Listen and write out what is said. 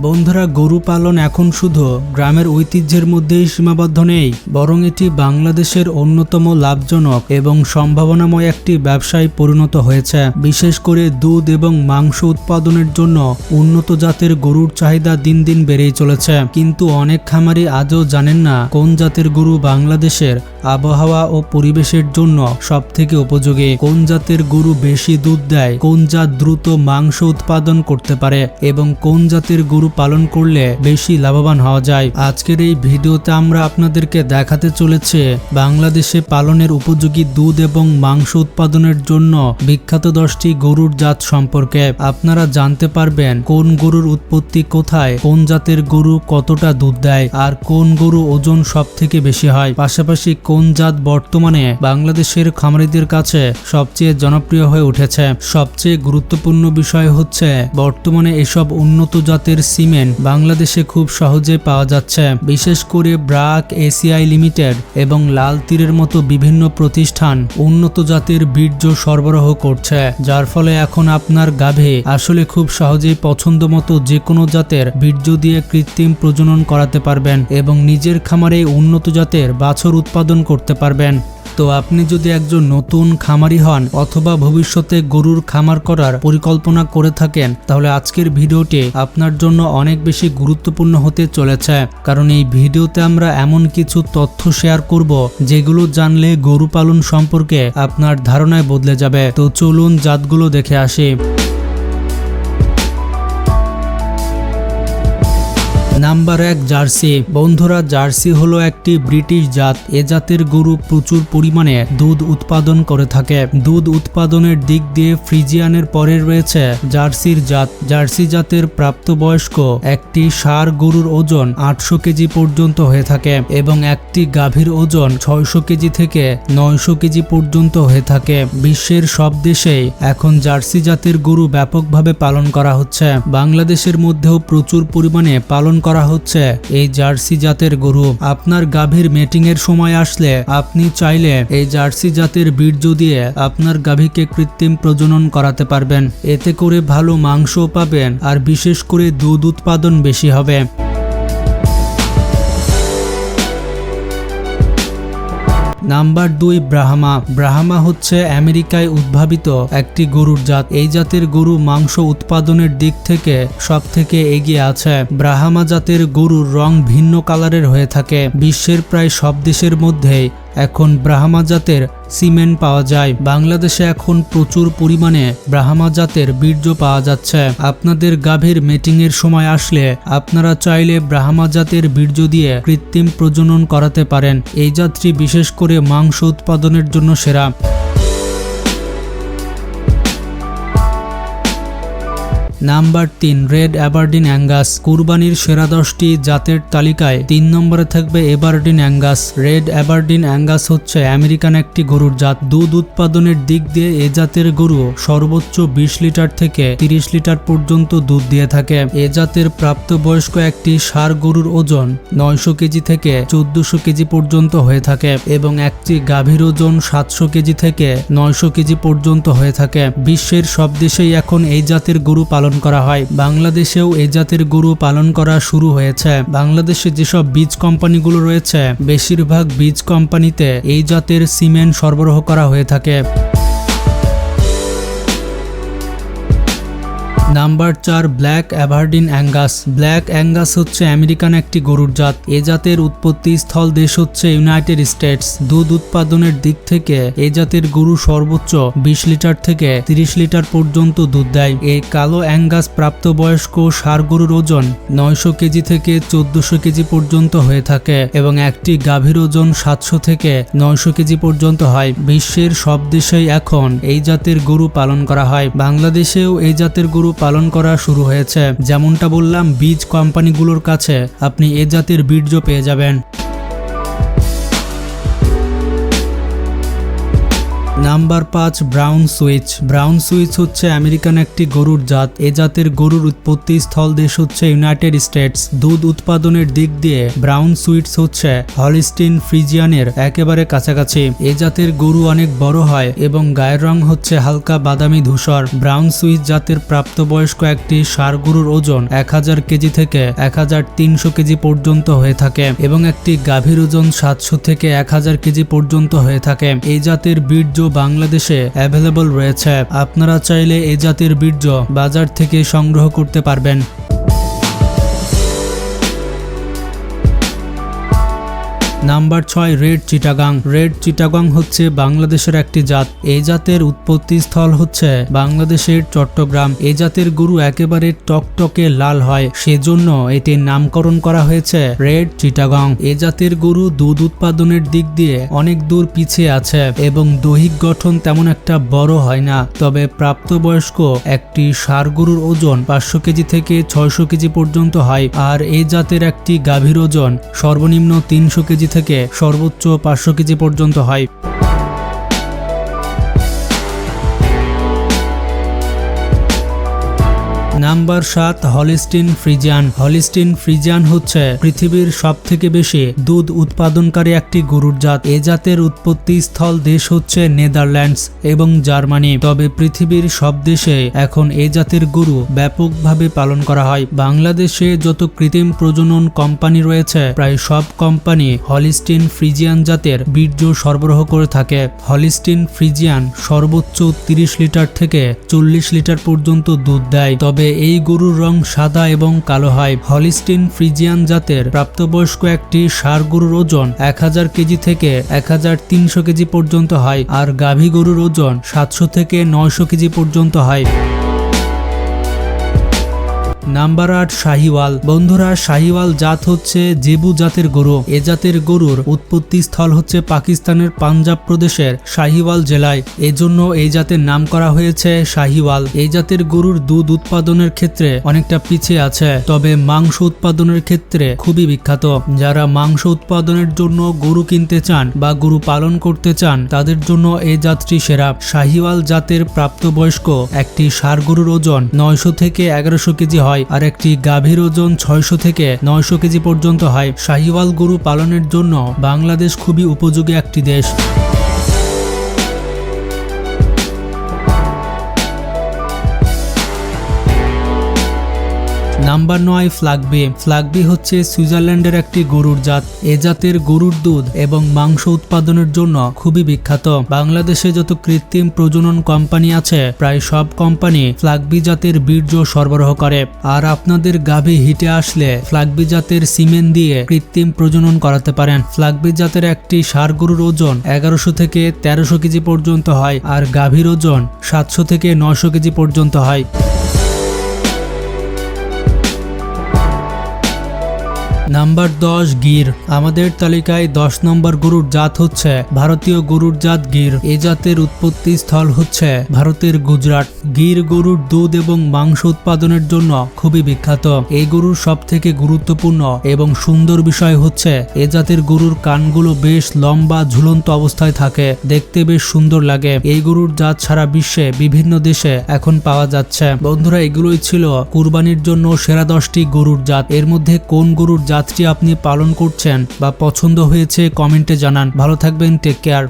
বন্ধুরা, গরু পালন এখন শুধু গ্রামের ঐতিহ্যের মধ্যেই সীমাবদ্ধ নেই, বরং এটি বাংলাদেশের অন্যতম লাভজনক এবং সম্ভাবনাময় একটি ব্যবসায় পরিণত হয়েছে। বিশেষ করে দুধ এবং মাংস উৎপাদনের জন্য উন্নত জাতের গরুর চাহিদা দিন দিন বেড়েই চলেছে। কিন্তু অনেক খামারি আজও জানেন না কোন জাতের গরু বাংলাদেশের আবহাওয়া ও পরিবেশের জন্য সবথেকে উপযোগী, কোন জাতের গরু বেশি দুধ দেয়, কোন জাত দ্রুত মাংস উৎপাদন করতে পারে এবং কোন জাতের গরু পালন করলে বেশি লাভবান হওয়া যায়। আজকের এই ভিডিওতে আমরা আপনাদেরকে দেখাতে চলেছে বাংলাদেশে পালনের উপযোগী দুধ এবং মাংস উৎপাদনের জন্য বিখ্যাত 10টি গরুর জাত সম্পর্কে। আপনারা জানতে পারবেন কোন গরুর উৎপত্তি কোথায়, কোন জাতের গরু কতটা দুধ দেয়, আর কোন গরু ওজন সব থেকে বেশি হয়। পাশাপাশি কোন জাত বর্তমানে বাংলাদেশের খামারিদের কাছে সবচেয়ে জনপ্রিয় হয়ে উঠেছে। সবচেয়ে গুরুত্বপূর্ণ বিষয় হচ্ছে বর্তমানে এসব উন্নত জাতের সিমেন্ট বাংলাদেশে খুব সহজে পাওয়া যাচ্ছে। বিশেষ করে ব্রাক, এসিআই লিমিটেড এবং লাল তীরের মতো বিভিন্ন প্রতিষ্ঠান উন্নত জাতের বীর্য সরবরাহ করছে, যার ফলে এখন আপনার গাভী আসলে খুব সহজেই পছন্দ মতো যে কোনো জাতের বীর্য দিয়ে কৃত্রিম প্রজনন করাতে পারবেন এবং নিজের খামারে উন্নত জাতের বাছুর উৎপাদন করতে পারবেন। তো আপনি যদি একজন নতুন খামারি হন অথবা ভবিষ্যতে গরুর খামার করার পরিকল্পনা করে থাকেন, তাহলে আজকের ভিডিওটি আপনার জন্য অনেক বেশি গুরুত্বপূর্ণ হতে চলেছে। কারণ এই ভিডিওতে আমরা এমন কিছু তথ্য শেয়ার করব যেগুলো জানলে গরু পালন সম্পর্কে আপনার ধারণায় বদলে যাবে। তো চলুন জাতগুলো দেখে আসি। Number 1, jersey. বন্ধুরা, জার্সি হলো একটি ব্রিটিশ জাত। এ জাতের গরু প্রচুর পরিমাণে দুধ উৎপাদন করে থাকে। দুধ উৎপাদনের দিক দিয়ে ফ্রিজিয়ানের পরে রয়েছে জার্সির জাত। জার্সি জাতের প্রাপ্তবয়স্ক একটি ষাঁড় গরুর ওজন 800 কেজি পর্যন্ত হয়ে থাকে এবং একটি গাভীর ওজন 600 কেজি থেকে 900 কেজি পর্যন্ত হয়ে থাকে। বিশ্বের সব দেশেই এখন জার্সি জাতের গরু ব্যাপকভাবে পালন করা হচ্ছে। বাংলাদেশের মধ্যেও প্রচুর পরিমাণে পালন করা হচ্ছে এই জার্সি জাতের গরু। আপনার গাভীর মিটিং এর সময় আসলে আপনি চাইলে এই জার্সি জাতের বীর্য দিয়ে আপনার গাভীকে কৃত্রিম প্রজনন করাতে পারবেন। এতে করে ভালো মাংস পাবেন আর বিশেষ করে দুধ উৎপাদন বেশি হবে। নাম্বার 2, ব্রাহ্মা। ব্রাহ্মা হচ্ছে আমেরিকায় উদ্ভাবিত একটি গরুর জাত। এই জাতের গরু মাংস উৎপাদনের দিক থেকে সব থেকে এগিয়ে আছে। ব্রাহ্মা জাতের গরুর রং ভিন্ন কালারের হয়ে থাকে। বিশ্বের প্রায় সব দেশের মধ্যেই এখন ব্রাহ্মা জাতের সিমেন্ট পাওয়া যায়। বাংলাদেশে এখন প্রচুর পরিমাণে ব্রাহ্মা জাতের বীর্য পাওয়া যাচ্ছে। আপনাদের গাভীর মিটিং এর সময় আসলে আপনারা চাইলে ব্রাহ্মা জাতের বীর্য দিয়ে কৃত্রিম প্রজনন করাতে পারেন। এই জাতটি বিশেষ করে মাংস উৎপাদনের জন্য সেরা। Number 3, red Aberdeen Angus. কুরবানির সেরা 10টি জাতের তালিকায় 3 নম্বরে থাকবে Aberdeen Angus. Red Aberdeen Angus হচ্ছে আমেরিকান একটি গরুর জাত। দুধ উৎপাদনের দিক দিয়ে এ জাতের গরু সর্বোচ্চ 20 লিটার থেকে 30 লিটার পর্যন্ত দুধ দিয়ে থাকে। এ জাতের প্রাপ্তবয়স্ক একটি ষাঁড় গরুর ওজন 900 কেজি থেকে 1400 কেজি পর্যন্ত হয়ে থাকে এবং একটি গাভীর ওজন 700 কেজি থেকে 900 কেজি পর্যন্ত হয়ে থাকে। বিশ্বের সব দেশেই এখন এই জাতের গরু পালন করা হয়। বাংলাদেশেও এই জাতের গরু পালন করা শুরু হয়েছে। বাংলাদেশে যেসব বীজ কোম্পানিগুলো রয়েছে বেশিরভাগ বীজ কোম্পানিতে এই জাতের সিমেন্ট সরবরাহ করা হয়ে থাকে। Number 4, black Aberdeen Angus. Black Angus হচ্ছে আমেরিকান একটি গরুর জাত। এ জাতের উৎপত্তি স্থল দেশ হচ্ছে ইউনাইটেড স্টেটস। দুধ উৎপাদনের দিক থেকে এই জাতের গরু সর্বোচ্চ 20 লিটার থেকে 30 লিটার পর্যন্ত দুধ দেয়। এই কালো অ্যাঙ্গাস প্রাপ্তবয়স্ক ষাঁড় গরুর ওজন 900 কেজি থেকে 1400 কেজি পর্যন্ত হয়ে থাকে এবং একটি গাভীর ওজন 700 থেকে 900 কেজি পর্যন্ত হয়। বিশ্বের সব দেশেই এখন এই জাতের গরু পালন করা হয়। বাংলাদেশেও এই জাতের গরু পালন করা শুরু হয়েছে। যেমনটা বললাম, বীজ কোম্পানিগুলোর কাছে আপনি এ জাতের বীর্য পেয়ে যাবেন। Number 5 brown switch. Brown switch হচ্ছে আমেরিকান একটি গরুর জাত। এ জাতের গরুর উৎপত্তি স্থল দেশ হচ্ছে ইউনাইটেড স্টেটস। দুধ উৎপাদনের দিক দিয়ে ব্রাউন সুইটস হচ্ছে হলিস্টিন ফ্রিজিয়ানের একেবারে কাছাকাছি। এ জাতের গরু অনেক বড় হয় এবং গায়ের রং হচ্ছে হালকা বাদামি ধূসর। ব্রাউন সুইচ জাতের প্রাপ্তবয়স্ক একটি ষাঁড় গরুর ওজন 1000 কেজি থেকে 1300 কেজি পর্যন্ত হয়ে থাকে এবং একটি গাভীর ওজন 700 থেকে 1000 কেজি পর্যন্ত হয়ে থাকে। এই জাতের বীর্য বাংলাদেশে অ্যাভেলেবল রয়েছে। আপনারা চাইলে এই জাতের বীর্য বাজার থেকে সংগ্রহ করতে পারবেন। Number 6 red Chittagong. Red Chittagong হচ্ছে বাংলাদেশের একটি জাত। এই জাতের উৎপত্তি স্থল হচ্ছে বাংলাদেশের চট্টগ্রাম। এই জাতের গরু একেবারে টকটকে লাল হয়, সেজন্য এটির নামকরণ করা হয়েছে রেড চিটাগাং। এই জাতের গরু দুধ উৎপাদনের দিক দিয়ে অনেক দূর পিছিয়ে আছে এবং দৈহিক গঠন তেমন একটা বড় হয় না। তবে প্রাপ্তবয়স্ক একটি ষাঁড় গরুর ওজন 500 কেজি থেকে 600 কেজি পর্যন্ত হয়। আর এই জাতের একটি গাভীর ওজন সর্বনিম্ন 300 কেজি থেকে সর্বোচ্চ 500 কেজি পর্যন্ত হয়। Number 7 Holstein Friesian. Holstein Friesian হচ্ছে পৃথিবীর সবথেকে বেশি দুধ উৎপাদনকারী একটি গরুর জাত। এ জাতের উৎপত্তি স্থল দেশ হচ্ছে নেদারল্যান্ডস এবং জার্মানি। তবে পৃথিবীর সব দেশে এখন এ জাতের গরু ব্যাপকভাবে পালন করা হয়। বাংলাদেশে যত কৃত্রিম প্রজনন কোম্পানি রয়েছে প্রায় সব কোম্পানি হলিস্টিন ফ্রিজিয়ান জাতের বীর্য সরবরাহ করে থাকে। হলিস্টিন ফ্রিজিয়ান সর্বোচ্চ 30 লিটার থেকে 40 লিটার পর্যন্ত দুধ দেয়। তবে এই গরুর রং সাদা এবং কালো হয়। হলিস্টিন ফ্রিজিয়ান জাতের প্রাপ্তবয়স্ক একটি ষাঁড় গরুর ওজন 1000 কেজি থেকে 1300 কেজি পর্যন্ত হয় আর গাভী গরুর ওজন 700 থেকে 900 কেজি পর্যন্ত হয়। নাম্বার 8 শাহিওয়াল। বন্ধুরা, শাহিওয়াল জাত হচ্ছে জেবু জাতের গরু। এ জাতের গরুর উৎপত্তি স্থল হচ্ছে পাকিস্তানের পাঞ্জাব প্রদেশের শাহিওয়াল জেলায়। এজন্য এই জাতের নাম করা হয়েছে শাহিওয়াল। এই জাতের গরুর দুধ উৎপাদনের ক্ষেত্রে অনেকটা পিছিয়ে আছে, তবে মাংস উৎপাদনের ক্ষেত্রে খুবই বিখ্যাত। যারা মাংস উৎপাদনের জন্য গরু কিনতে চান বা গরু পালন করতে চান তাদের জন্য এই জাতটি সেরা। শাহিওয়াল জাতের প্রাপ্তবয়স্ক একটি ষাঁড় গরুর ওজন 900 থেকে 1100 কেজি হয় আর একটি গাভীর ওজন 600 থেকে 900 কেজি পর্যন্ত হয়। শাহিওয়াল গরু পালনের জন্য বাংলাদেশ খুবই উপযোগী একটি দেশ। নাম্বার 9 ফ্লাগবি। ফ্লাগবি হচ্ছে সুইজারল্যান্ডের একটি গরুর জাত। এ জাতের গরুর দুধ এবং মাংস উৎপাদনের জন্য খুবই বিখ্যাত। বাংলাদেশে যত কৃত্রিম প্রজনন কোম্পানি আছে প্রায় সব কোম্পানি ফ্লাগবি জাতের বীর্য সরবরাহ করে। আর আপনাদের গাভী হিটে আসলে ফ্লাগবি জাতের সিমেন দিয়ে কৃত্রিম প্রজনন করাতে পারেন। ফ্লাগবি জাতের একটি ষাঁড় গরুর ওজন 1100 থেকে 1300 কেজি পর্যন্ত হয় আর গাভীর ওজন 700 থেকে 900 কেজি পর্যন্ত হয়। নাম্বার 10 গির। আমাদের তালিকায় 10 নম্বর গরুর জাত হচ্ছে ভারতীয় গরুর জাত গির। এ জাতের উৎপত্তি স্থল হচ্ছে ভারতের গুজরাট। গির গরুর দুধ এবং মাংস উৎপাদনের জন্য খুবই বিখ্যাত। এই গরুর সব থেকে গুরুত্বপূর্ণ এবং সুন্দর বিষয় হচ্ছে এ জাতের গরুর কানগুলো বেশ লম্বা ঝুলন্ত অবস্থায় থাকে, দেখতে বেশ সুন্দর লাগে। এই গরুর জাত সারা বিশ্বে বিভিন্ন দেশে এখন পাওয়া যাচ্ছে। বন্ধুরা, এগুলোই ছিল কুরবানির জন্য সেরা 10টি গরুর জাত। এর মধ্যে কোন গরুর জাতটি আপনি পালন করছেন বা পছন্দ হয়েছে কমেন্টে জানান। ভালো থাকবেন, টেক কেয়ার।